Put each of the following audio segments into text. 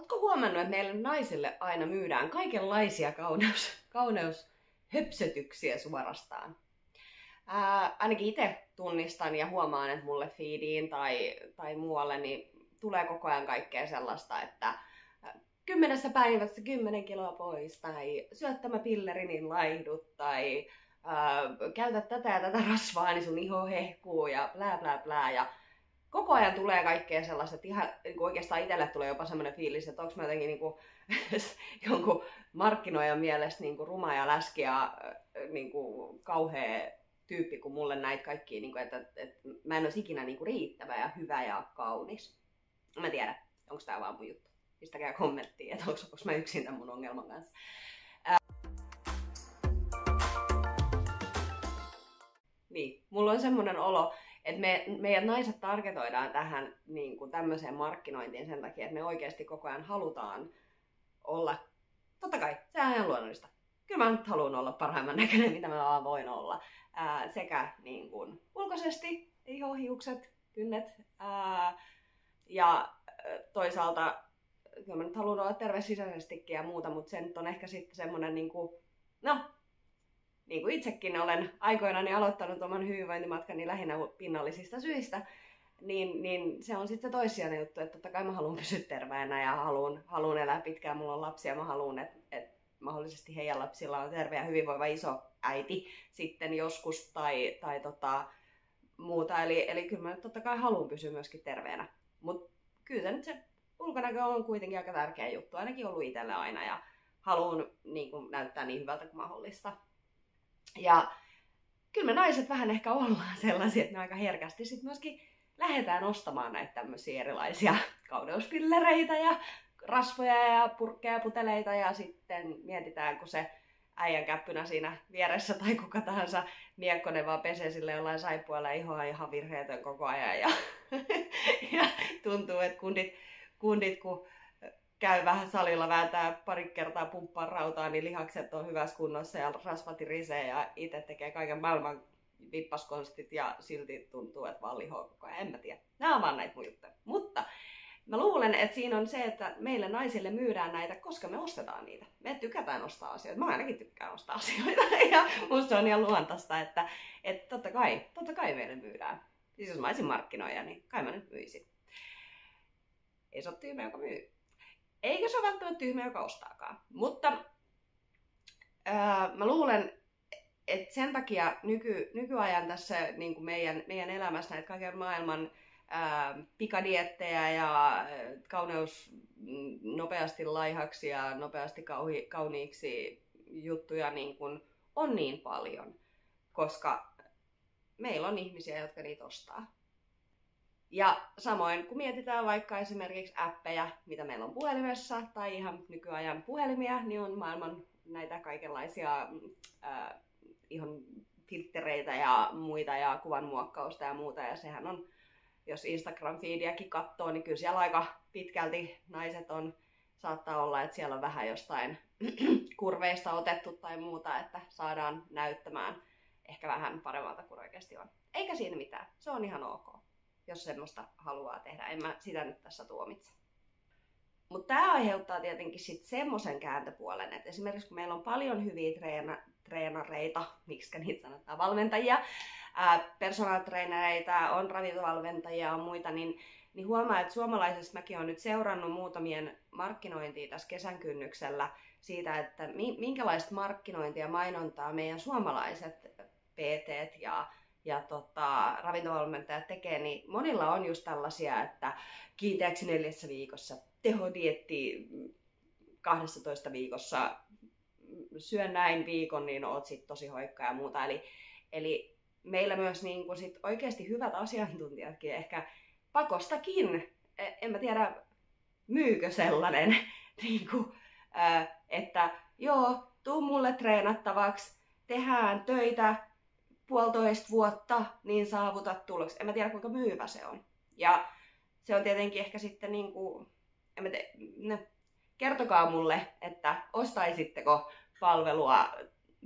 Ootko huomannut, että meille naisille aina myydään kaikenlaisia kauneushöpsötyksiä suorastaan? Ainakin itse tunnistan ja huomaan, että mulle feediin tai muualle niin tulee koko ajan kaikkea sellaista, että 10 päivässä 10 kiloa pois, tai syöt tämä pilleri, niin laihdut, tai käytä tätä ja tätä rasvaa, niin sun iho hehkuu, ja blää blää blää. Ja koko ajan tulee kaikkea sellaista, että ihan, niin oikeastaan itselle tulee jopa semmoinen fiilis, että onko mä jotenkin niin kuin, jonkun markkinoijan mielestä niin kuin ruma ja läski ja niin kuin kauhea tyyppi, kun mulle näitä kaikkia, niin kuin, että mä en olisi ikinä niin kuin riittävä ja hyvä ja kaunis. Mä tiedän, onko tää vaan mun juttu. Pistäkää kommenttia, että onko mä yksin tämän mun ongelman kanssa. Niin, mulla on semmoinen olo, että meidän naiset targetoidaan tähän niin kuin tämmöiseen markkinointiin sen takia, että me oikeasti koko ajan halutaan olla, totta kai, sehän on ihan luonnollista. Kyllä mä nyt haluan olla parhaimman näköinen, mitä mä vaan voin olla. Sekä niin kuin ulkoisesti, iho, hiukset, kynnet, ja toisaalta kyllä mä nyt haluan olla terve sisäisestikin ja muuta, mutta se nyt on ehkä sitten semmoinen, niin kuin itsekin olen aikoinani aloittanut oman hyvinvointimatkani lähinnä pinnallisista syistä, niin se on sitten se toissijainen juttu, että totta kai mä haluan pysyä terveenä ja haluan elää pitkään, mulla on lapsia, mä haluan, että mahdollisesti heidän lapsilla on terve ja hyvinvoiva iso äiti sitten joskus tai muuta, eli kyllä mä nyt totta kai haluan pysyä myöskin terveenä, mutta kyllä nyt se ulkonäkö on kuitenkin aika tärkeä juttu, ainakin ollut itselle aina ja haluan niin kuin, näyttää niin hyvältä kuin mahdollista. Ja kyllä me naiset vähän ehkä ollaan sellaisia, että me aika herkästi sit myöskin lähdetään ostamaan näitä tämmöisiä erilaisia kauneuspillereitä ja rasvoja ja purkkeja ja puteleita ja sitten mietitään, kun se äijän käppynä siinä vieressä tai kuka tahansa miekkonen vaan pesee sille jollain saippualla ja ihoa ihan virheetön koko ajan ja tuntuu, että kundit kun käy vähän salilla, vääntää pari kertaa pumppaa rautaa, niin lihakset on hyvässä kunnossa ja rasvat risee ja itse tekee kaiken maailman vippaskonstit ja silti tuntuu, että vaan lihoa koko ajan. En mä tiedä. Nämä on vaan näitä mun juttuja. Mutta mä luulen, että siinä on se, että meille naisille myydään näitä, koska me ostetaan niitä. Me tykätään ostaa asioita. Mä ainakin tykkään ostaa asioita ja musta on ihan luontaista, että totta kai meille myydään. Siis jos mä olisin markkinoija, niin kai mä nyt myisin. Ei se ole tyhmä, joka myy. Eikä se ole välttämättä tyhmä, joka ostaakaan. Mutta mä luulen, että sen takia nykyajan tässä niin kuin meidän elämässä näitä kaiken maailman pikadiettejä ja kauneus nopeasti laihaksi ja nopeasti kauniiksi juttuja niin kuin on niin paljon, koska meillä on ihmisiä, jotka niitä ostaa. Ja samoin, kun mietitään vaikka esimerkiksi appeja, mitä meillä on puhelimessa, tai ihan nykyajan puhelimia, niin on maailman näitä kaikenlaisia ihan filttereitä ja muita ja kuvanmuokkausta ja muuta. Ja sehän on, jos Instagram-feediäkin katsoo, niin kyllä siellä aika pitkälti naiset saattaa olla, että siellä on vähän jostain kurveista otettu tai muuta, että saadaan näyttämään ehkä vähän paremmalta kuin oikeasti on. Eikä siinä mitään, se on ihan ok. Jos semmoista haluaa tehdä. En mä sitä nyt tässä tuomitse. Mutta tämä aiheuttaa tietenkin sitten semmoisen kääntöpuolen, että esimerkiksi kun meillä on paljon hyviä treenareita, miksi niitä sanotaan, valmentajia, personal trainereita, on ravintovalmentajia ja muita, niin huomaa, että suomalaisessa mäkin olen nyt seurannut muutamien markkinointia tässä kesän kynnyksellä siitä, että minkälaista markkinointia ja mainontaa meidän suomalaiset PT:t ja ravintovalmentajat tekee, niin monilla on just tällaisia, että kiinteäksi 4 viikossa, tehodietti 12 viikossa, syö näin viikon, niin oot sit tosi hoikka ja muuta. Eli meillä myös niin kun sit oikeasti hyvät asiantuntijatkin ehkä pakostakin, en mä tiedä myykö sellainen, niin kun, että joo, tuu mulle treenattavaksi, tehdään töitä, 1,5 vuotta, niin saavutat tulokset. En mä tiedä, kuinka myyvä se on. Ja se on tietenkin ehkä sitten niinku, kertokaa mulle, että ostaisitteko palvelua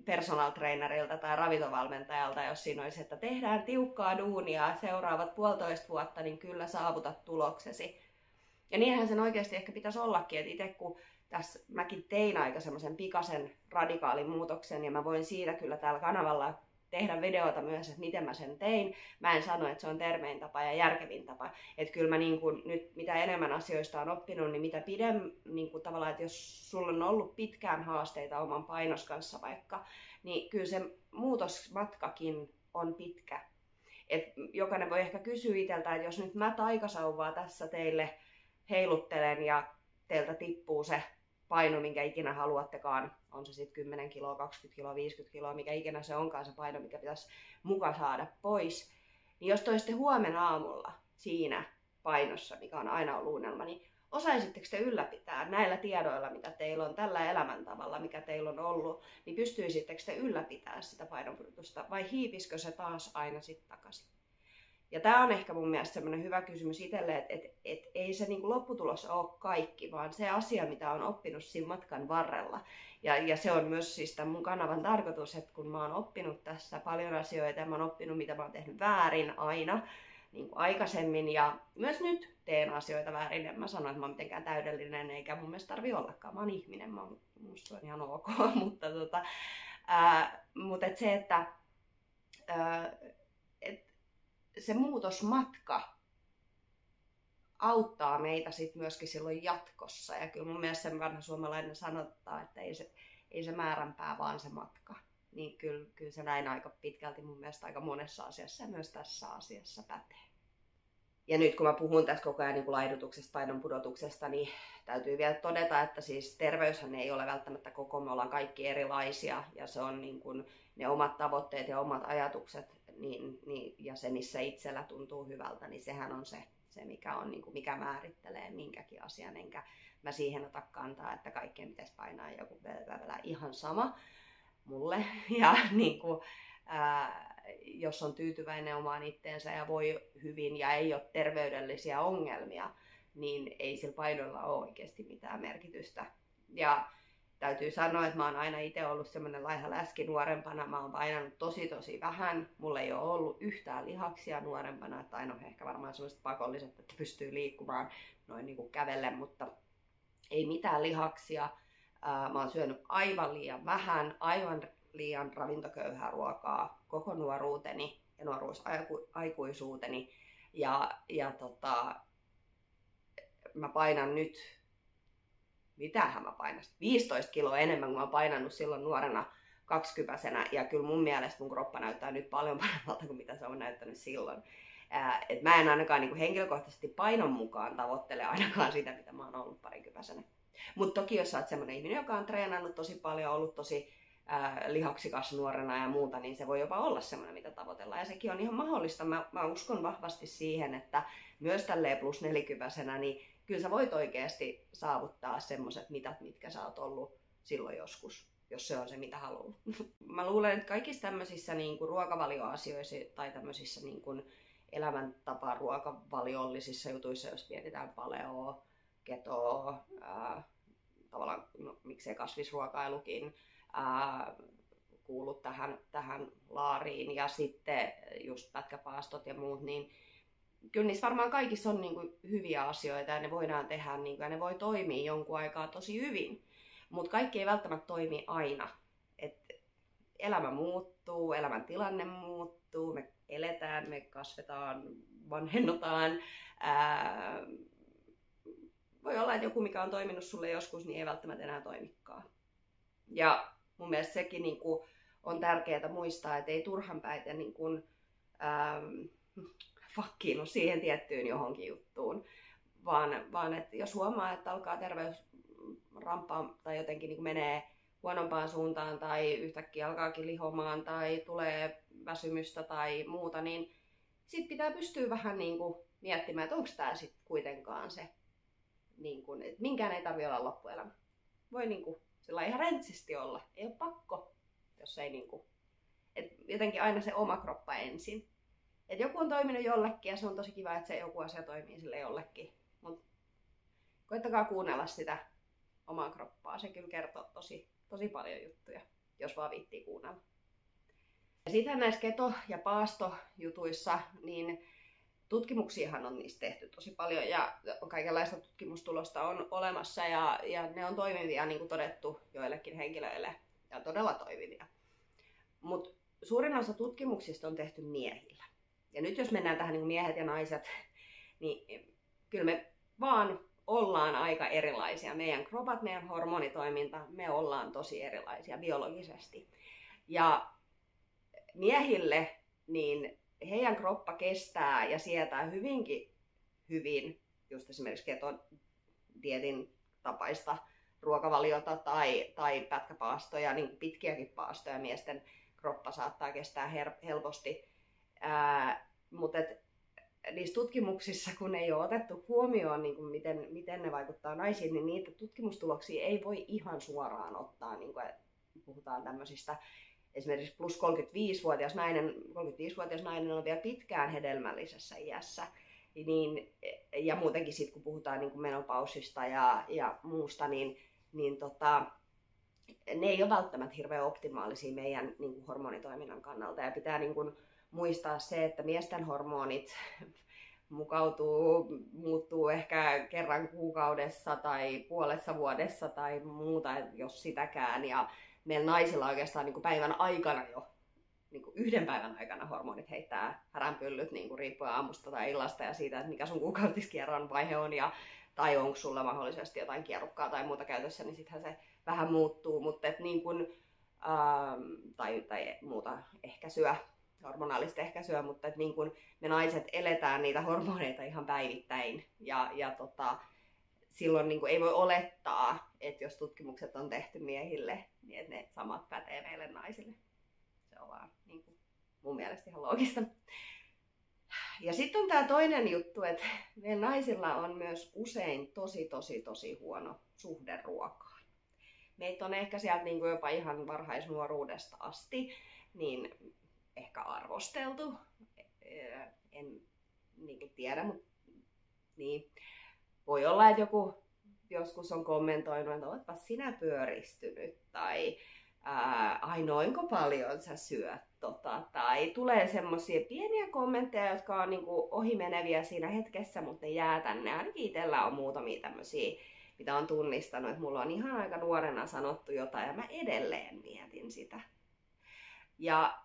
personal trainerilta tai ravintovalmentajalta, jos siinä olisi, että tehdään tiukkaa duunia seuraavat 1,5 vuotta, niin kyllä saavutat tuloksesi. Ja niinhän sen oikeasti ehkä pitäisi ollakin, että itse kun tässä mäkin tein aika semmoisen pikaisen radikaalin muutoksen, ja mä voin siitä kyllä täällä kanavalla tehdä videota myös, että miten mä sen tein. Mä en sano, että se on tervein tapa ja järkevin tapa. Että kyllä mä niin kun, nyt mitä enemmän asioista on oppinut, niin mitä pidemmän, niin kun tavallaan, että jos sulla on ollut pitkään haasteita oman painos kanssa vaikka, niin kyllä se muutosmatkakin on pitkä. Et jokainen voi ehkä kysyä itseltä, että jos nyt mä taikasauvaa tässä teille heiluttelen ja teiltä tippuu se paino, minkä ikinä haluattekaan, on se sitten 10 kiloa, 20 kiloa, 50 kiloa, mikä ikinä se onkaan se paino, mikä pitäisi muka saada pois, niin jos toisitte huomenna aamulla siinä painossa, mikä on aina ollut unelma, niin osaisitteko te ylläpitää näillä tiedoilla, mitä teillä on, tällä elämäntavalla, mikä teillä on ollut, niin pystyisittekö te ylläpitää sitä painonpudotusta vai hiipiskö se taas aina sitten takaisin? Ja tämä on ehkä mun mielestä semmoinen hyvä kysymys itselle, että ei se niinku lopputulos ole kaikki, vaan se asia, mitä on oppinut siinä matkan varrella. Ja se on myös siis tämän mun kanavan tarkoitus, että kun mä oon oppinut tässä paljon asioita ja mä oon oppinut, mitä mä oon tehnyt väärin aina, niin kuin aikaisemmin, ja myös nyt teen asioita väärin. En mä sano, että mä oon mitenkään täydellinen, eikä mun mielestä tarvitse ollakaan. Mä oon ihminen, musta on ihan ok, mutta et se, että se muutosmatka auttaa meitä sit myöskin silloin jatkossa. Ja kyllä mun mielestä sen vanha suomalainen sanottaa, että ei se määränpää, vaan se matka. Niin kyllä se näin aika pitkälti mun mielestä aika monessa asiassa ja myös tässä asiassa pätee. Ja nyt kun mä puhun tässä koko ajan niin laihdutuksesta, painon pudotuksesta, niin täytyy vielä todeta, että siis terveyshän ei ole välttämättä koko, me ollaan kaikki erilaisia ja se on niin kuin ne omat tavoitteet ja omat ajatukset ja se, missä itsellä tuntuu hyvältä, niin sehän on se mikä on niin kuin, mikä määrittelee minkäkin asian, enkä mä siihen ota kantaa, että kaikkeen pitäisi painaa joku ihan sama mulle ja niin kuin, jos on tyytyväinen omaan itteensä ja voi hyvin ja ei ole terveydellisiä ongelmia, niin ei sillä painolla ole oikeasti mitään merkitystä. Ja täytyy sanoa, että mä oon aina itse ollut semmoinen laiha läski nuorempana. Mä oon painanut tosi vähän. Mulla ei ole ollut yhtään lihaksia nuorempana. Tai no ehkä varmaan sellaiset pakolliset, että pystyy liikkumaan noin niin kuin kävellen, mutta ei mitään lihaksia. Mä oon syönyt aivan liian vähän, aivan liian ravintoköyhää ruokaa koko nuoruuteni ja nuoruusaikuisuuteni. Ja mä painan nyt, mitähän mä painan, 15 kiloa enemmän kuin mä oon painannut silloin nuorena 20-vuotiaana. Ja kyllä mun mielestä mun kroppa näyttää nyt paljon paremmalta kuin mitä se on näyttänyt silloin. Et mä en ainakaan niin kuin henkilökohtaisesti painon mukaan tavoittele ainakaan sitä, mitä mä oon ollut parikypäisenä. Mutta toki jos sä oot semmonen ihminen, joka on treenannut tosi paljon, ollut tosi lihaksikas nuorena ja muuta, niin se voi jopa olla semmoinen, mitä tavoitellaan. Ja sekin on ihan mahdollista. Mä uskon vahvasti siihen, että myös tälleen plus 40-vuotiaana, niin kyllä sä voit oikeasti saavuttaa semmoiset mitat, mitkä sä oot ollut silloin joskus, jos se on se, mitä haluat. Mä luulen, että kaikissa tämmöisissä niin kuin ruokavalioasioissa tai tämmöisissä niin kuin elämäntapa ruokavaliollisissa jutuissa, jos mietitään paleoa, ketoa, tavallaan miksei kasvisruokailukin, kuulu tähän laariin ja sitten just pätkäpaastot ja muut, niin kyllä niissä varmaan kaikissa on niin kuin hyviä asioita ja ne voidaan tehdä niin kuin, ja ne voi toimia jonkun aikaa tosi hyvin, mutta kaikki ei välttämättä toimi aina. Elämä muuttuu, elämän tilanne muuttuu, me eletään, me kasvetaan, vanhennutaan. Voi olla, että joku mikä on toiminut sulle joskus, niin ei välttämättä enää toimikaan. Ja mun mielestä sekin niin kuin on tärkeää muistaa, että ei turhan päitä niin kuin, fakkiinu siihen tiettyyn johonkin juttuun, vaan että jos huomaa, että alkaa terveys ramppaa tai jotenkin niin menee huonompaan suuntaan tai yhtäkkiä alkaakin lihomaan tai tulee väsymystä tai muuta, niin sit pitää pystyä vähän niin kuin miettimään, että onko tämä sitten kuitenkaan se, niin kuin, että minkään ei tarvitse olla loppuelämä. Voi niin kuin sillä ihan rentsisti olla. Ei ole pakko, jos ei niin kuin, että jotenkin aina se oma kroppa ensin. Että joku on toiminut jollekin ja se on tosi kiva, että se joku asia toimii sille jollekin. Mutta koittakaa kuunnella sitä omaa kroppaa. Se kyllä kertoo tosi paljon juttuja, jos vaan viittii kuunnella. Ja sitten näissä keto- ja paastojutuissa, niin tutkimuksiahan on niistä tehty tosi paljon ja kaikenlaista tutkimustulosta on olemassa ja ne on toimivia, niin kuin todettu joillekin henkilöille, ja todella toimivia. Mutta suurin osa tutkimuksista on tehty miehillä. Ja nyt jos mennään tähän niin kuin miehet ja naiset, niin kyllä me vaan ollaan aika erilaisia. Meidän kropat, meidän hormonitoiminta, me ollaan tosi erilaisia biologisesti. Ja miehille, niin heidän kroppa kestää ja sietää hyvinkin hyvin just esimerkiksi ketodietin tapaista ruokavaliota tai pätkäpaastoja, niin pitkiäkin paastoja miesten kroppa saattaa kestää helposti. Mutta niissä tutkimuksissa, kun ei ole otettu huomioon, niin kuin miten ne vaikuttaa naisiin, niin niitä tutkimustuloksia ei voi ihan suoraan ottaa. Niin kuin puhutaan tämmöisistä, esimerkiksi plus 35-vuotias nainen on vielä pitkään hedelmällisessä iässä. Niin, ja muutenkin sitten, kun puhutaan niin kuin menopausista ja muusta, niin ne ei ole välttämättä hirveän optimaalisia meidän niin kuin hormonitoiminnan kannalta. Ja pitää niin kuin muistaa se, että miesten hormonit muuttuu ehkä kerran kuukaudessa tai puolessa vuodessa tai muuta, jos sitäkään. Ja meillä naisilla oikeastaan niin kuin päivän aikana jo, niin kuin yhden päivän aikana hormonit heittää häränpyllyt niin kuin riippuen aamusta tai illasta ja siitä, että mikä sun kuukautiskierron vaihe on tai onko sulla mahdollisesti jotain kierrukkaa tai muuta käytössä, niin sittenhän se vähän muuttuu, mutta niin kuin, tai muuta ehkäisyä, hormonaalista ehkäisyä, mutta niin kuin me naiset eletään niitä hormoneita ihan päivittäin ja silloin niin kuin ei voi olettaa, että jos tutkimukset on tehty miehille, niin että ne samat pätee meille naisille. Se on vaan niin kuin mun mielestä ihan loogista. Ja sitten on tämä toinen juttu, että meidän naisilla on myös usein tosi huono suhde ruokaan. Meitä on ehkä sieltä niin kuin jopa ihan varhaisnuoruudesta asti niin ehkä arvosteltu. En niin kuin tiedä, mutta niin. Voi olla, että joku joskus on kommentoinut, että oletpa sinä pyöristynyt tai ai noinko paljon sä syöt tai tulee semmoisia pieniä kommentteja, jotka on niinku ohimeneviä siinä hetkessä, mutta ne jää tänne. Ainakin itsellä on muutamia tämmöisiä, mitä on tunnistanut, että mulla on ihan aika nuorena sanottu jotain ja mä edelleen mietin sitä. Ja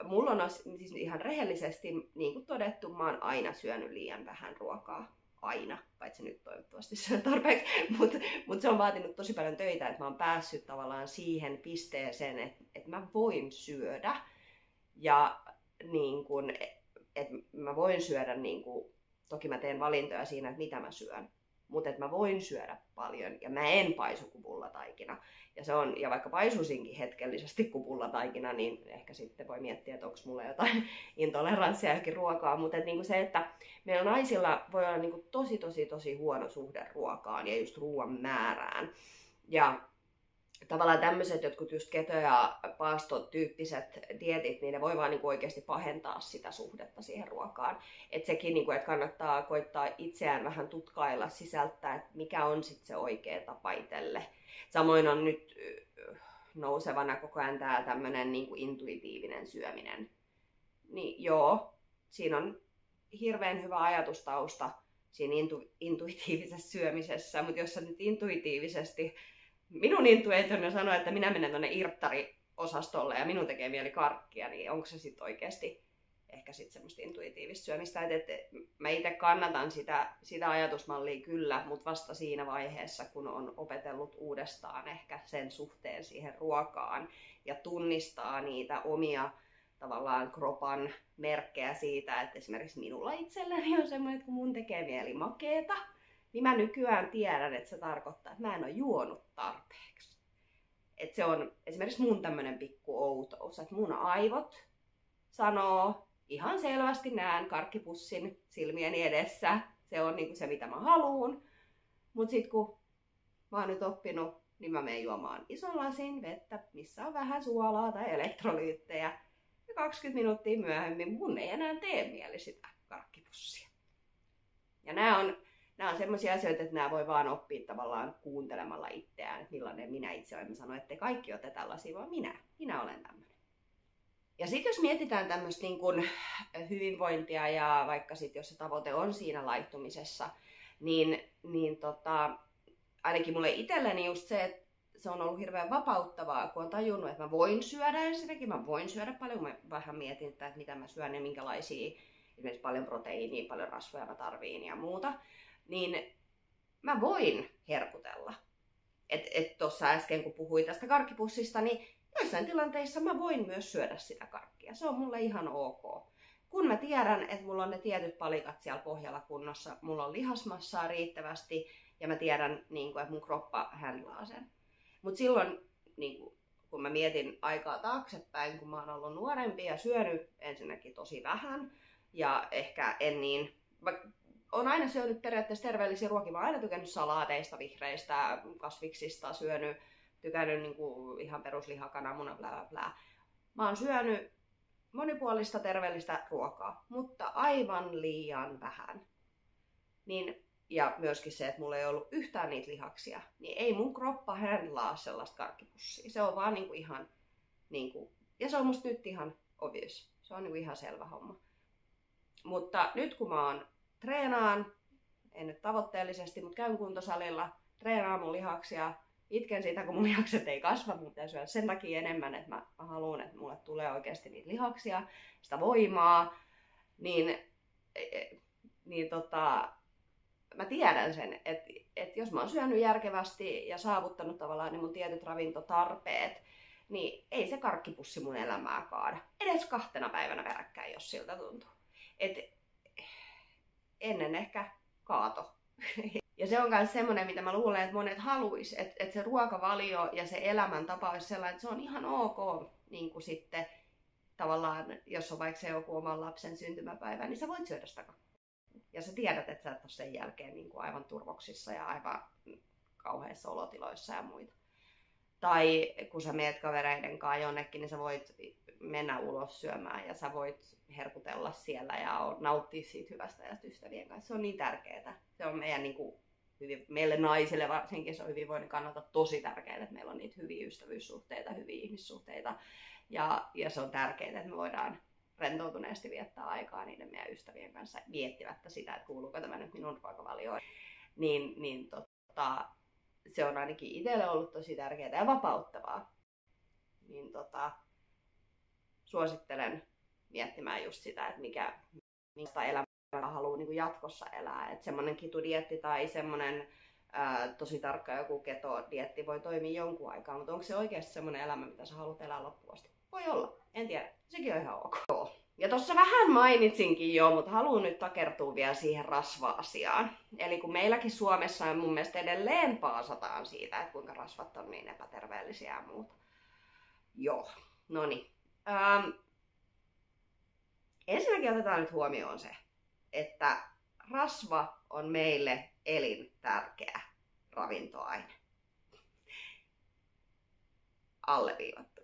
mulla on siis ihan rehellisesti, niin kuin todettu, mä oon aina syönyt liian vähän ruokaa. Aina, paitsi nyt toivottavasti syön tarpeeksi, mutta se on vaatinut tosi paljon töitä, että mä oon päässyt tavallaan siihen pisteeseen, että mä voin syödä ja niin kun, että mä voin syödä, niin kun, toki mä teen valintoja siinä, että mitä mä syön, mutta että mä voin syödä paljon ja mä en paisu kuin pullataikina. Ja vaikka paisuisinkin hetkellisesti kuin pullataikina, niin ehkä sitten voi miettiä, että onko mulla jotain intoleranssia johonkin ruokaa. Mutta niin se, että meillä naisilla voi olla niin tosi huono suhde ruokaan ja just ruoan määrään. Ja tavallaan tämmöiset jotkut just keto- ja paastotyyppiset dietit, niin ne voi vaan niin oikeasti pahentaa sitä suhdetta siihen ruokaan. Että sekin, niin kuin, että kannattaa koittaa itseään vähän tutkailla, sisältää, että mikä on sitten se oikea tapa itselle. Samoin on nyt nousevana koko ajan tämä tämmöinen niin kuin intuitiivinen syöminen. Niin joo, siinä on hirveän hyvä ajatustausta siinä intuitiivisessa syömisessä, mutta jos sä nyt intuitiivisesti, minun intuitioni sanoo, että minä menen tuonne irttari-osastolle ja minun tekee mieli karkkia, niin onko se sitten oikeasti ehkä sitten semmoista intuitiivista syömistä, että mä itse kannatan sitä ajatusmallia kyllä, mutta vasta siinä vaiheessa, kun on opetellut uudestaan ehkä sen suhteen siihen ruokaan ja tunnistaa niitä omia tavallaan kropan merkkejä siitä, että esimerkiksi minulla itselläni on semmoinen, että kun mun tekee mieli makeeta, niin mä nykyään tiedän, että se tarkoittaa, että mä en ole juonut tarpeeksi. Että se on esimerkiksi mun tämmönen pikku outous, että mun aivot sanoo, ihan selvästi näen karkkipussin silmieni edessä. Se on niinku se, mitä mä haluun. Mut sit kun mä oon nyt oppinut, niin mä menen juomaan ison lasin vettä, missä on vähän suolaa tai elektrolyyttejä. Ja 20 minuuttia myöhemmin mun ei enää tee mieli sitä karkkipussia. Ja nämä on semmoisia asioita, että nämä voi vaan oppia tavallaan kuuntelemalla itseään, että millainen minä itse olen. Mä sanon, että te kaikki olette tällaisia, vaan minä olen tämmöinen. Ja sitten jos mietitään tämmöistä niin kun hyvinvointia ja vaikka sitten jos se tavoite on siinä laihtumisessa, niin ainakin mulle itselleni just se, että se on ollut hirveän vapauttavaa, kun on tajunnut, että mä voin syödä ensinnäkin, mä voin syödä paljon, mä vähän mietin, että mitä mä syön ja minkälaisia, esimerkiksi paljon proteiinia, paljon rasvoja mä tarviin ja muuta, niin mä voin herkutella. Et tuossa äsken, kun puhuin tästä karkkipussista, niin joissain tilanteissa mä voin myös syödä sitä karkkia. Se on mulle ihan ok. Kun mä tiedän, että mulla on ne tietyt palikat siellä pohjalla kunnossa, mulla on lihasmassaa riittävästi ja mä tiedän, niin kun, että mun kroppa handlaa sen. Mutta silloin, niin kun mä mietin aikaa taaksepäin, kun mä oon ollut nuorempi ja syönyt ensinnäkin tosi vähän ja ehkä en niin... Olen aina syönyt periaatteessa terveellisiä ruokia. Mä oon aina tykännyt salaateista, vihreistä, kasviksista, tykännyt niin kuin ihan perusliha, kananmuna, blää, blää. Mä oon syönyt monipuolista terveellistä ruokaa, mutta aivan liian vähän. Ja myöskin se, että mulla ei ollut yhtään niitä lihaksia, niin ei mun kroppa handlaa sellaista karkkipussia. Se on vaan niin kuin ihan, niin kuin, ja se on musta nyt ihan obvious. Se on niin kuin ihan selvä homma. Mutta nyt kun mä oon treenaan, en nyt tavoitteellisesti, mutta käyn kuntosalilla, treenaan mun lihaksia, itken siitä, kun mun lihakset ei kasva, mun pitää syödä sen takia enemmän, että mä haluan, että mulle tulee oikeasti niitä lihaksia, sitä voimaa, mä tiedän sen, että jos mä oon syönyt järkevästi ja saavuttanut tavallaan niin mun tietyt ravintotarpeet, niin ei se karkkipussi mun elämää kaada. Edes 2 päivänä peräkkäin, jos siltä tuntuu. Ennen ehkä kaato. Ja se on myös semmoinen, mitä mä luulen, että monet haluis, että se ruokavalio ja se elämäntapa olisi sellainen, että se on ihan ok niin kuin sitten tavallaan, jos on vaikka se joku oman lapsen syntymäpäivä, niin sä voit syödä sitä kakkoa. Ja sä tiedät, että sä et ole sen jälkeen niin kuin aivan turvoksissa ja aivan kauheissa olotiloissa ja muita. Tai kun sä meet kavereiden kanssa jonnekin, niin sä voit mennä ulos syömään ja sä voit herkutella siellä ja nauttia siitä hyvästä ja ystävien kanssa. Se on niin tärkeää. Se on meidän, niin kuin, meille naisille varsinkin se on hyvinvoinnin kannalta tosi tärkeää, että meillä on niitä hyviä ystävyyssuhteita, hyviä ihmissuhteita. Ja se on tärkeää, että me voidaan rentoutuneesti viettää aikaa niiden meidän ystävien kanssa miettimättä sitä, että kuuluuko tämä nyt minun ruokavalioon. Se on ainakin itselle ollut tosi tärkeää ja vapauttavaa. Suosittelen miettimään just sitä, että mistä elämää haluaa niin kuin jatkossa elää. Että semmoinen kitudieetti tai semmoinen tosi tarkka joku ketodieetti voi toimia jonkun aikaa, mutta onko se oikeasti semmoinen elämä, mitä sä haluat elää loppuun asti? Voi olla, en tiedä. Sekin on ihan ok. Ja tuossa vähän mainitsinkin jo, mutta haluan nyt takertua vielä siihen rasva-asiaan. Eli kun meilläkin Suomessa mun mielestä edelleen paasataan siitä, että kuinka rasvat on niin epäterveellisiä ja muuta. Joo, noniin. Ensinnäkin otetaan nyt huomioon se, että rasva on meille elintärkeä ravintoaine. Alleviivattu.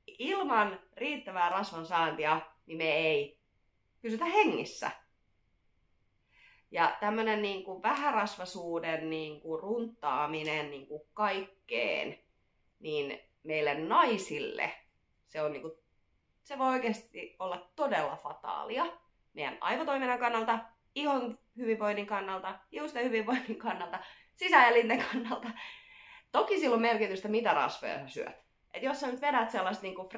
Ilman riittävää rasvan saantia niin me ei pysytä hengissä. Ja tämmönen niin kuin vähärasvaisuuden niin kuin runttaaminen niin kuin kaikkeen, niin meille naisille se on niin kuin, se voi oikeasti olla todella fataalia meidän aivotoiminnan kannalta, ihon hyvinvoinnin kannalta, hiusten hyvinvoinnin kannalta, sisäelinten kannalta. Toki sillä on merkitystä, mitä rasvoja sä syöt. Et jos sä nyt vedät sellaista niinku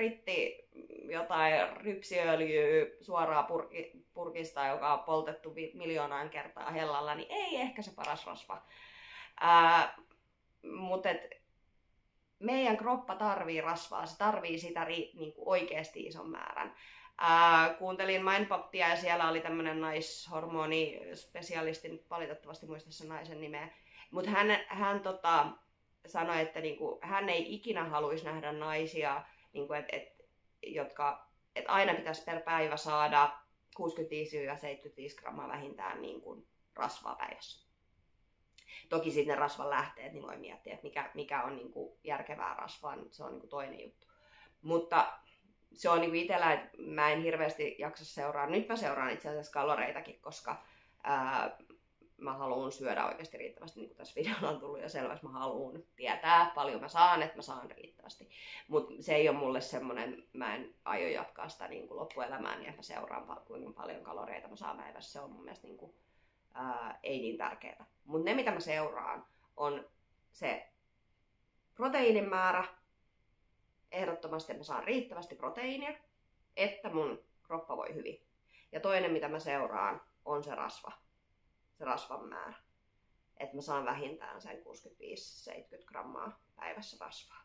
jotain rypsiöljyä suoraan purkista, joka on poltettu miljoonaan kertaa hellalla, niin ei ehkä se paras rasva. Mutta meidän kroppa tarvii rasvaa, se tarvii sitä niinku oikeasti ison määrän. Kuuntelin Mindpoptia ja siellä oli tämmönen naishormonispesialisti, nyt valitettavasti muista sen naisen nimeä, mutta hän sanoi, että niinku, hän ei ikinä haluaisi nähdä naisia, niinku, että aina pitäisi per päivä saada 65-75 grammaa vähintään niinku, rasvaa päivässä. Toki sitten ne rasvan lähteet, niin voi miettiä, että mikä on niinku, järkevää rasvaa, se on niinku, toinen juttu. Mutta se on niinku, itsellä, että mä en hirveästi jaksa seuraa. Nyt mä seuraan itse asiassa kaloreitakin, koska mä haluan syödä oikeasti riittävästi, niin kuin tässä videolla on tullut jo selväksi, mä haluan tietää paljon mä saan, että mä saan riittävästi. Mutta se ei ole mulle semmoinen, mä en aio jatkaa sitä niin kuin loppuelämään, niin mä seuraan kuinka paljon kaloreita mä saan päivässä. Se on mun mielestä niin kuin, ei niin tärkeää. Mutta ne mitä mä seuraan on se proteiinin määrä, ehdottomasti mä saan riittävästi proteiinia, että mun kroppa voi hyvin. Ja toinen mitä mä seuraan on se rasvan määrä. Että mä saan vähintään sen 65-70 grammaa päivässä rasvaa.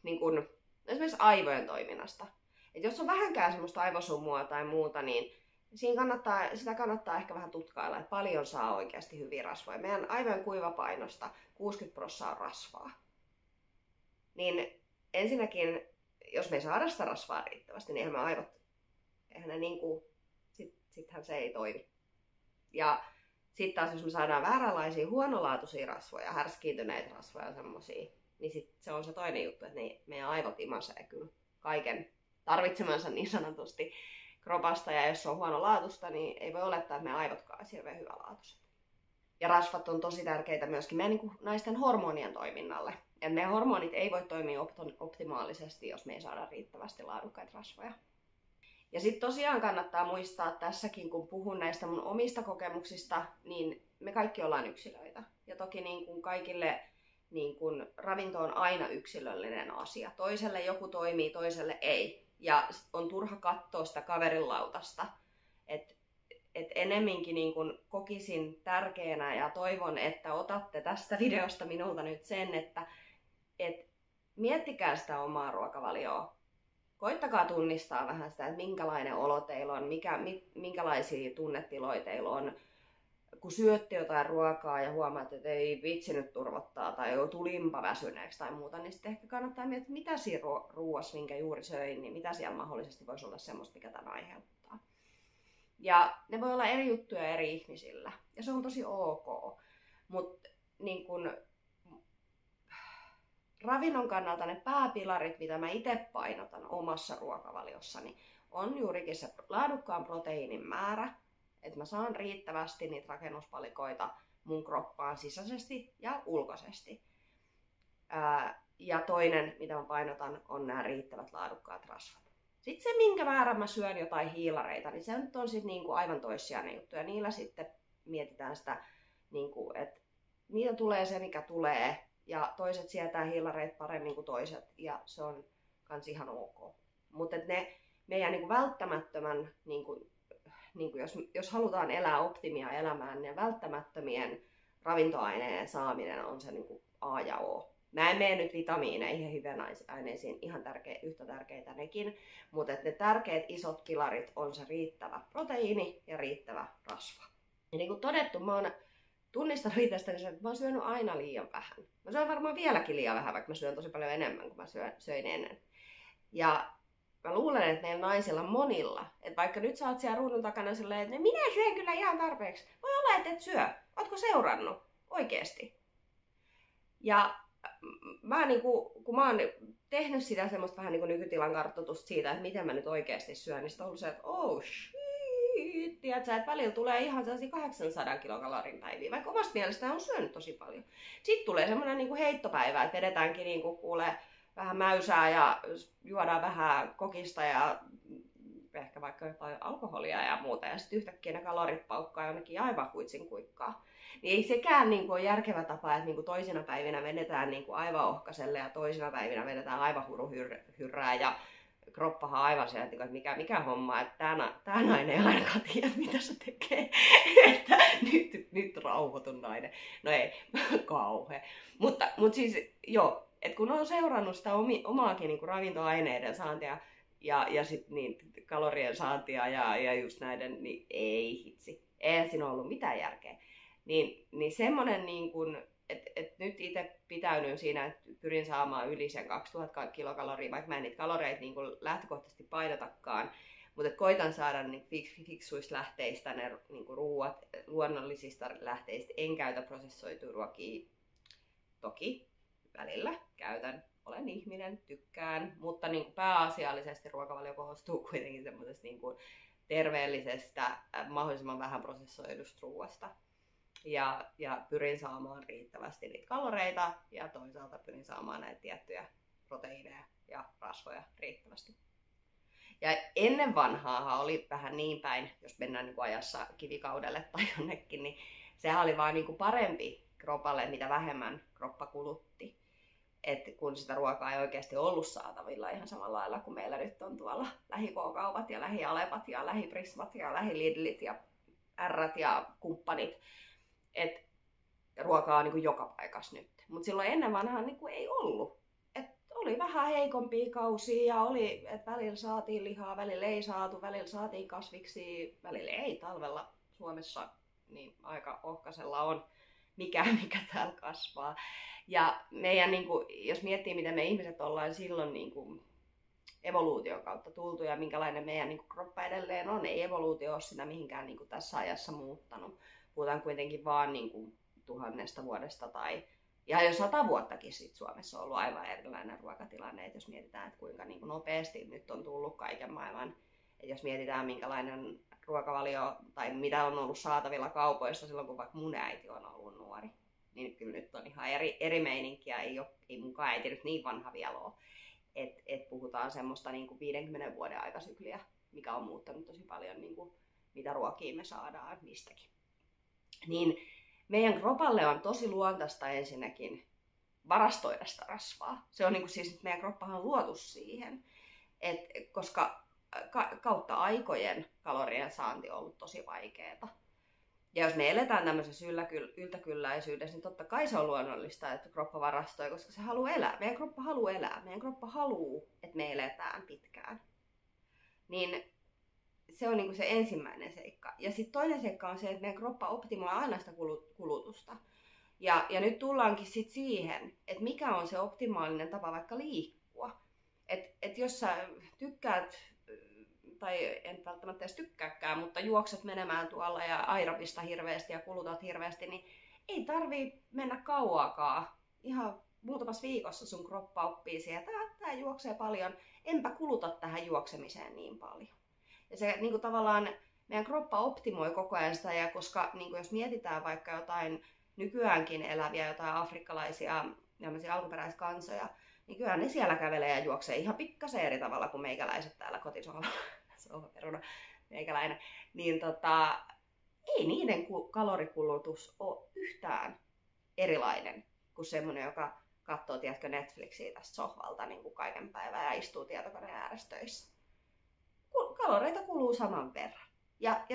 Niin kun esimerkiksi aivojen toiminnasta. Et jos on vähänkään semmoista aivosumua tai muuta, niin sitä kannattaa ehkä vähän tutkailla, että paljon saa oikeasti hyviä rasvoja. Meidän aivojen kuivapainosta 60% on rasvaa. Niin ensinnäkin, jos me ei saada sitä rasvaa riittävästi, niin eihän ne niinku, sittenhän se ei toimi. Ja sitten taas, jos me saadaan vääränlaisia huonolaatuisia rasvoja, härskiintyneitä rasvoja ja semmosia, niin sit se on se toinen juttu, että meidän aivot imasee kyllä kaiken tarvitsemansa niin sanotusti kropasta. Ja jos se on huonolaatuista, niin ei voi olettaa, että meidän aivotkaan olisi hirveän hyvälaatuiset. Ja rasvat on tosi tärkeitä myöskin meidän niin naisten hormonien toiminnalle. Ja meidän hormonit ei voi toimia optimaalisesti, jos me ei saada riittävästi laadukkaita rasvoja. Ja sitten tosiaan kannattaa muistaa tässäkin, kun puhun näistä mun omista kokemuksista, niin me kaikki ollaan yksilöitä. Ja toki niin kuin kaikille niin kuin ravinto on aina yksilöllinen asia. Toiselle joku toimii, toiselle ei. Ja on turha katsoa sitä kaverin lautasta. Et enemminkin niin kuin kokisin tärkeänä ja toivon, että otatte tästä videosta minulta nyt sen, että miettikää sitä omaa ruokavalioa. Koittakaa tunnistaa vähän sitä, että minkälainen olo teillä on, minkälaisia tunnetiloja teillä on. Kun syötte jotain ruokaa ja huomaat, että ei vitsi nyt turvottaa tai tulinpa väsyneeksi tai muuta, niin sitten ehkä kannattaa miettiä, mitä siinä ruoassa, minkä juuri söin, niin mitä siellä mahdollisesti voisi olla semmoista, mikä tämän aiheuttaa. Ja ne voi olla eri juttuja eri ihmisillä. Ja se on tosi ok. Mutta niin kun ravinnon kannalta ne pääpilarit, mitä mä itse painotan omassa ruokavaliossani, on juurikin se laadukkaan proteiinin määrä, että mä saan riittävästi niitä rakennuspalikoita mun kroppaan sisäisesti ja ulkoisesti. Ja toinen, mitä mä painotan, on nämä riittävät laadukkaat rasvat. Sitten se, minkä määrän mä syön jotain hiilareita, niin se nyt on sitten niinku aivan toissijainen juttu. Ja niillä sitten mietitään sitä, niinku, että niitä tulee se, mikä tulee. Ja toiset sietää hiilareita paremmin kuin toiset. Ja se on kans ihan ok. Mutta ne meidän niinku välttämättömän, jos halutaan elää optimia elämää, niin välttämättömien ravintoaineiden saaminen on se niinku A ja O. Mä en mene nyt vitamiineihin ja hivenaineisiin, ihan yhtä tärkeitä nekin, mutta ne tärkeät isot pilarit on se riittävä proteiini ja riittävä rasva. Ja niin kuin todettu, mä oon tunnistanut itsestäni, että mä oon syönyt aina liian vähän. Mä syön varmaan vieläkin liian vähän, vaikka mä syön tosi paljon enemmän kuin mä söin ennen. Ja mä luulen, että meillä naisilla monilla, että vaikka nyt sä oot siellä ruudun takana silleen, että minä syön kyllä ihan tarpeeksi. Voi olla, että et syö. Ootko seurannut? Oikeesti. Ja mä kun mä oon tehnyt sitä semmoista vähän niin kuin nykytilan kartoitusta siitä, että miten mä nyt oikeasti syön, niin sit on ollut se, että oh shit, tiedätkö, että välillä tulee ihan sellaisia 800 kilokalorin päiviä, vaikka omasta mielestään on syönyt tosi paljon. Sitten tulee semmoinen niin kuin heittopäivä, että vedetäänkin niin kuin kuulee vähän mäysää ja juodaan vähän kokista ja ehkä vaikka jotain alkoholia ja muuta, ja sitten yhtäkkiä ne kalorit paukkaa jonnekin aivan kuitsin kuikkaa. Niin ei sekään niin ole järkevä tapa, että niin toisina päivinä vedetään niin aivan ohkaselle ja toisina päivinä vedetään aivan huruhyrrää ja kroppahan aivan sieltä, että mikä homma, että tää nainen ei ainakaan tiedä, mitä se tekee. Että nyt rauhoitun nainen. No ei, kauhe. Mutta siis joo, että kun on seurannut sitä omaakin niin ravintoaineiden saantia ja sitten niin kalorien saantia ja just näiden, niin ei hitsi. Eihän siinä ollut mitään järkeä. Niin semmonen niin kun, että nyt itse pitäydyn siinä, että pyrin saamaan yli sen 2000 kilokaloria, vaikka mä en niitä kaloreita niin lähtökohtaisesti painotakaan. Mutta koitan saada niin fiksuista lähteistä ne niin ruuat, luonnollisista lähteistä. En käytä prosessoituja ruokia. Toki välillä käytän. Olen ihminen, tykkään, mutta niin pääasiallisesti ruokavalio koostuu kuitenkin semmoisesta niin terveellisestä, mahdollisimman vähän prosessoidusta ruuasta. ja pyrin saamaan riittävästi niitä kaloreita ja toisaalta pyrin saamaan näitä tiettyjä proteiineja ja rasvoja riittävästi. Ja ennen vanhaahan oli vähän niin päin, jos mennään niin kuin ajassa kivikaudelle tai jonnekin, niin sehän oli vaan niin kuin parempi kropalle, mitä vähemmän kroppa kulutti. Et kun sitä ruokaa ei oikeasti ollut saatavilla ihan samalla lailla kuin meillä nyt on tuolla lähi-K-kaupat ja lähi-Alepat ja lähi-Prismat ja lähi-Lidlit ja R:t ja kumppanit. Et ruokaa on niin kuin joka paikassa nyt. Mutta silloin ennen vanhaan niin kuin ei ollut. Oli vähän heikompia kausia ja oli, että välillä saatiin lihaa, välillä ei saatu, välillä saatiin kasviksi, välillä ei. Talvella Suomessa niin aika ohkaisella on mikä täällä kasvaa. Ja meidän, niin kuin, jos miettii, miten me ihmiset ollaan silloin niin kuin evoluution kautta tultu ja minkälainen meidän niin kuin kroppa edelleen on, ei evoluutio ole sitä mihinkään niin kuin tässä ajassa muuttanut. Puhutaan kuitenkin vaan niin kuin 1000 vuodesta tai ja jo 100 vuottakin sit Suomessa on ollut aivan erilainen ruokatilanne, että jos mietitään, että kuinka niin kuin nopeasti nyt on tullut kaiken maailman, että jos mietitään minkälainen ruokavalio tai mitä on ollut saatavilla kaupoissa silloin, kun vaikka mun äiti on ollut nuori, niin kyllä nyt on ihan eri meininkiä, ei munkaan äiti nyt niin vanha vielä ole, että puhutaan semmoista niin kuin 50 vuoden aikasykliä, mikä on muuttanut tosi paljon, niin kuin, mitä ruokia me saadaan mistäkin. Niin meidän kropalle on tosi luontaista ensinnäkin varastoida sitä rasvaa. Se on niin kuin siis, meidän kroppahan on luotu siihen, koska kautta aikojen kalorien saanti on ollut tosi vaikeaa. Ja jos me eletään tämmöisessä yltäkylläisyydessä, niin totta kai se on luonnollista, että kroppa varastoi, koska se haluaa elää. Meidän kroppa haluaa elää. Meidän kroppa haluaa, että me eletään pitkään. Niin se on niinku se ensimmäinen seikka. Ja sitten toinen seikka on se, että meidän kroppa optimoi aina sitä kulutusta. Ja nyt tullaankin sitten siihen, että mikä on se optimaalinen tapa vaikka liikkua. Et jos sä tykkäät, tai en välttämättä edes tykkääkään, mutta juokset menemään tuolla ja aerobista hirveästi ja kulutat hirveästi, niin ei tarvii mennä kauaakaan. Ihan muutamassa viikossa sun kroppa oppii siihen, että tää juoksee paljon, enpä kuluta tähän juoksemiseen niin paljon. Ja se niin kuin tavallaan meidän kroppa optimoi koko ajan sitä, ja koska niin kuin jos mietitään vaikka jotain nykyäänkin eläviä, jotain afrikkalaisia alkuperäiskansoja, niin kyllä ne siellä kävelee ja juoksee ihan pikkasen eri tavalla kuin meikäläiset täällä kotisohvalla, sohvaperuna meikäläinen. Niin ei niiden kalorikulutus ole yhtään erilainen kuin semmoinen, joka katsoo, tiedätkö, Netflixiä tästä sohvalta niin kuin kaiken päivän ja istuu tietokoneen ääressä töissä. Kaloreita kuluu saman verran. Ja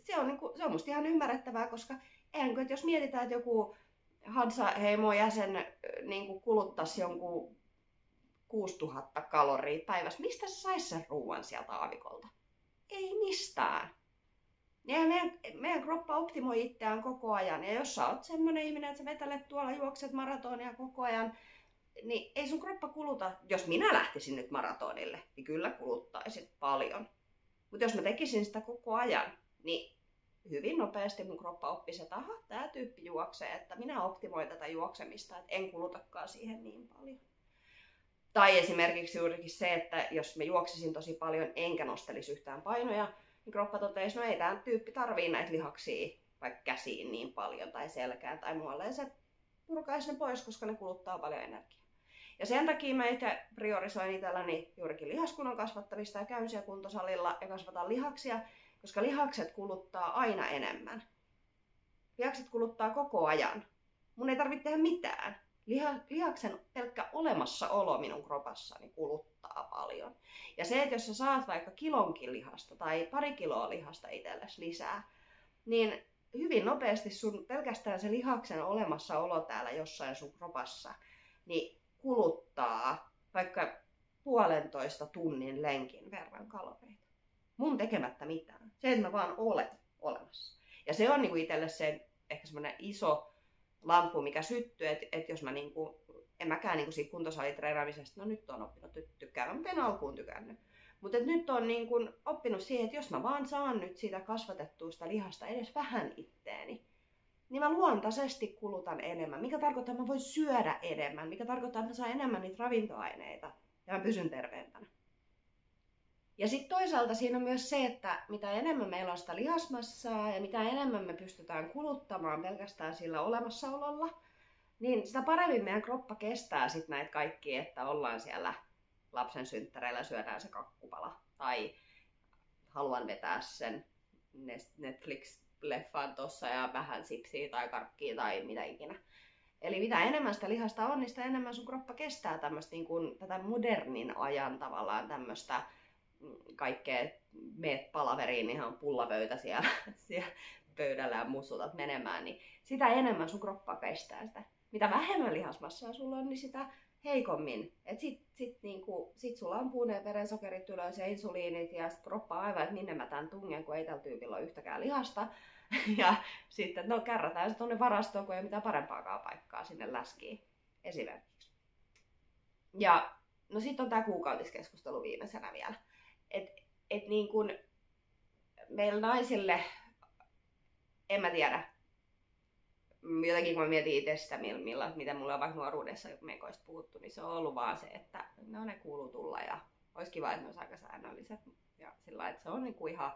se on, niinku, se on musta ihan ymmärrettävää, koska eihän, jos mietitään, että joku Hansa-heimon jäsen niinku kuluttaisi jonkun 6000 kaloria päivässä, mistä se saisi sen ruuan sieltä aavikolta? Ei mistään. Ja meidän kroppa optimoi itseään koko ajan. Ja jos sä oot semmonen ihminen, että sä vetelet tuolla, juokset maratonia koko ajan, niin ei sun kroppa kuluta. Jos minä lähtisin nyt maratonille, niin kyllä kuluttaisit paljon. Mutta jos mä tekisin sitä koko ajan, niin hyvin nopeasti mun kroppa oppisi, että aha, tää tyyppi juoksee, että minä optimoin tätä juoksemista, että en kulutakaan siihen niin paljon. Tai esimerkiksi juurikin se, että jos mä juoksisin tosi paljon enkä nostelisi yhtään painoja, niin kroppa toteisi, no ei tää tyyppi tarvii näitä lihaksia vaikka käsiin niin paljon tai selkään tai muualle. Ja se purkaisi ne pois, koska ne kuluttaa paljon energiaa. Ja sen takia mä itse priorisoin itselläni juurikin lihaskunnan kasvattamista ja käyn siellä kuntosalilla ja kasvatan lihaksia, koska lihakset kuluttaa aina enemmän. Lihakset kuluttaa koko ajan. Mun ei tarvitse tehdä mitään. Lihaksen pelkkä olemassaolo minun kropassani kuluttaa paljon. Ja se, että jos sä saat vaikka kilonkin lihasta tai 2 kiloa lihasta itsellesi lisää, niin hyvin nopeasti sun pelkästään se lihaksen olemassaolo täällä jossain sun kropassa, niin kuluttaa vaikka 1,5 tunnin lenkin verran kaloreita. Mun tekemättä mitään. Se, että mä vaan olen olemassa. Ja se on niinku itselle se ehkä semmoinen iso lamppu, mikä syttyy, että jos mä niinku, en mäkään niinku siitä kuntosalitreenaamisesta, no nyt on oppinut tykkäämään, mutta en alkuun tykännyt. Mutta nyt on niinku oppinut siihen, että jos mä vaan saan nyt siitä kasvatettua sitä lihasta edes vähän itteeni, niin mä luontaisesti kulutan enemmän. Mikä tarkoittaa, että mä voin syödä enemmän. Mikä tarkoittaa, että mä saan enemmän niitä ravintoaineita ja mä pysyn terveempänä. Ja sitten toisaalta siinä on myös se, että mitä enemmän meillä on sitä lihasmassaa ja mitä enemmän me pystytään kuluttamaan pelkästään sillä olemassaololla, niin sitä paremmin meidän kroppa kestää sitten näitä kaikkia, että ollaan siellä lapsen synttäreillä, syödään se kakkupala. Tai haluan vetää sen Netflix-leffan tossa ja vähän sipsiä tai karkkia tai mitä ikinä. Eli mitä enemmän sitä lihasta on, niin sitä enemmän sun kroppa kestää tämmöistä niin kuin, tätä modernin ajan tavallaan tämmöistä kaikkea, meet palaveriin, ihan pullapöytä siellä pöydällä ja mussutat menemään, niin sitä enemmän sun kroppa kestää sitä. Mitä vähemmän lihasmassaa sulla on, niin sitä heikommin. Et sit sulla ampuu ne verensokerit ylös ja insuliinit ja sit kroppa aivan, että minne mä tän tungen, kun ei tällä tyypillä ole yhtäkään lihasta. Ja sitten kärrätään se tuonne varastoon, kun ei ole mitään parempaakaan paikkaa sinne läskiin esimerkiksi. Ja no sitten on tää kuukautiskeskustelu viimeisenä vielä. Et niin kun meillä naisille, en mä tiedä, jotenkin kun mä mietin itse sitä, miten mulla on vaikka nuoruudessa meikoista puhuttu, niin se on ollut vaan se, että no ne kuuluu tulla ja olisi kiva, että ne olisi aika säännölliset. Ja sillä että se on niinku ihan,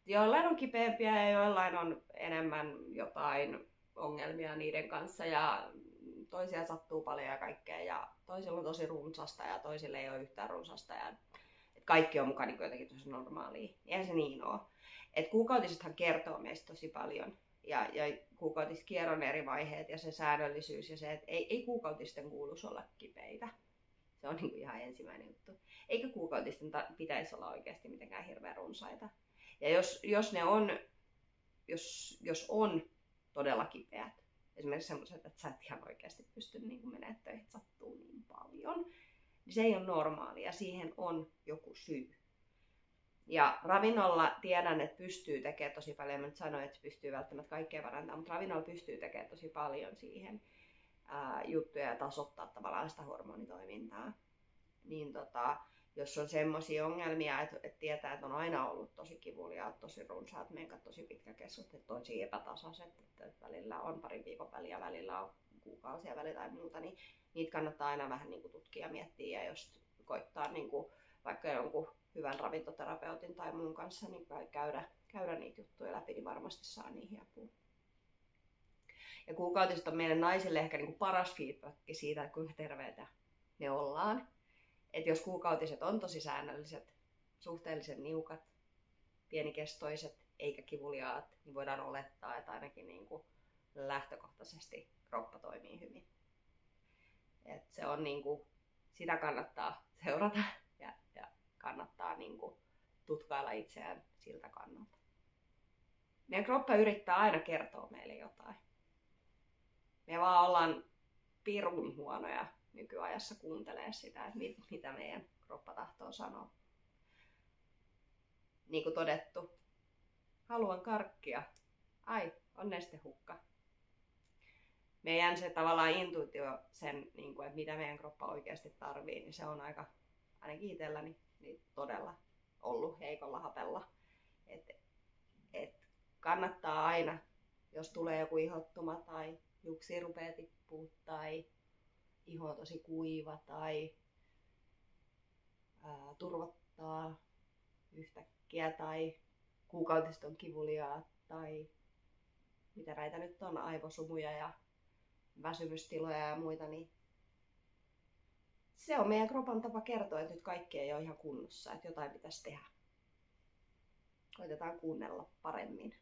joillain on kipeämpiä ja joillain on enemmän jotain ongelmia niiden kanssa ja toisia sattuu paljon ja kaikkea ja toisilla on tosi runsasta ja toisille ei ole yhtään runsasta ja kaikki on mukaan niin jotenkin tosi normaalia. Eihän se niin ole. Et kuukautisethan kertoo meistä tosi paljon. Ja kuukautiskierron eri vaiheet ja se säännöllisyys ja se, että ei kuukautisten kuuluisi olla kipeitä. Se on niin kuin ihan ensimmäinen juttu. Eikä kuukautisten pitäisi olla oikeasti mitenkään hirveän runsaita. Ja jos ne on, jos on todella kipeät, esimerkiksi sellaiset, että sä et ihan oikeasti pysty niin kuin menemään töihin, että sattuu niin paljon, niin se ei ole normaalia. Siihen on joku syy. Ja ravinnolla tiedän, että pystyy tekemään tosi paljon. Mä nyt sanoin, että pystyy välttämättä kaikkea parantaa, mutta ravinnolla pystyy tekemään tosi paljon siihen juttuja ja tasoittaa tavallaan sitä hormonitoimintaa. Niin jos on semmoisia ongelmia, että tietää, että on aina ollut tosi kivuliaat, tosi runsaat menkat, tosi pitkäkestot, että tosi epätasaiset, että välillä on parin viikon väliä, välillä on kuukausia väliä tai muuta, niin niitä kannattaa aina vähän niin kuin tutkia ja miettiä. Ja jos koittaa niin kuin vaikka jonkun hyvän ravintoterapeutin tai muun kanssa niin käydä niitä juttuja läpi, niin varmasti saa niihin apua. Ja kuukautiset on meille naisille ehkä niin kuin paras feedback siitä, että kuinka terveitä me ollaan. Että jos kuukautiset on tosi säännölliset, suhteellisen niukat, pienikestoiset eikä kivuliaat, niin voidaan olettaa, että ainakin niin kuin lähtökohtaisesti kroppa toimii hyvin. Et se on niin kuin, sitä kannattaa seurata ja kannattaa niin kuin tutkailla itseään siltä kannalta. Meidän kroppa yrittää aina kertoa meille jotain. Me vaan ollaan pirun huonoja nykyajassa kuuntelee sitä, että mitä meidän kroppa tahtoo sanoa. Niin kuin todettu, haluan karkkia. Ai, on nestehukka. Meidän se tavallaan intuitio sen, niin kuin, että mitä meidän kroppa oikeasti tarvii, niin se on aika, ainakin itselläni, niin todella ollut heikolla hapella. Et kannattaa aina, jos tulee joku ihottuma tai juksi rupeaa tippuu tai iho on tosi kuiva tai turvottaa yhtäkkiä tai kuukautiset on kivuliaat tai mitä näitä nyt on, aivosumuja ja väsymystiloja ja muita, niin se on meidän kropan tapa kertoa, että nyt kaikki ei ole ihan kunnossa, että jotain pitäisi tehdä. Koitetaan kuunnella paremmin.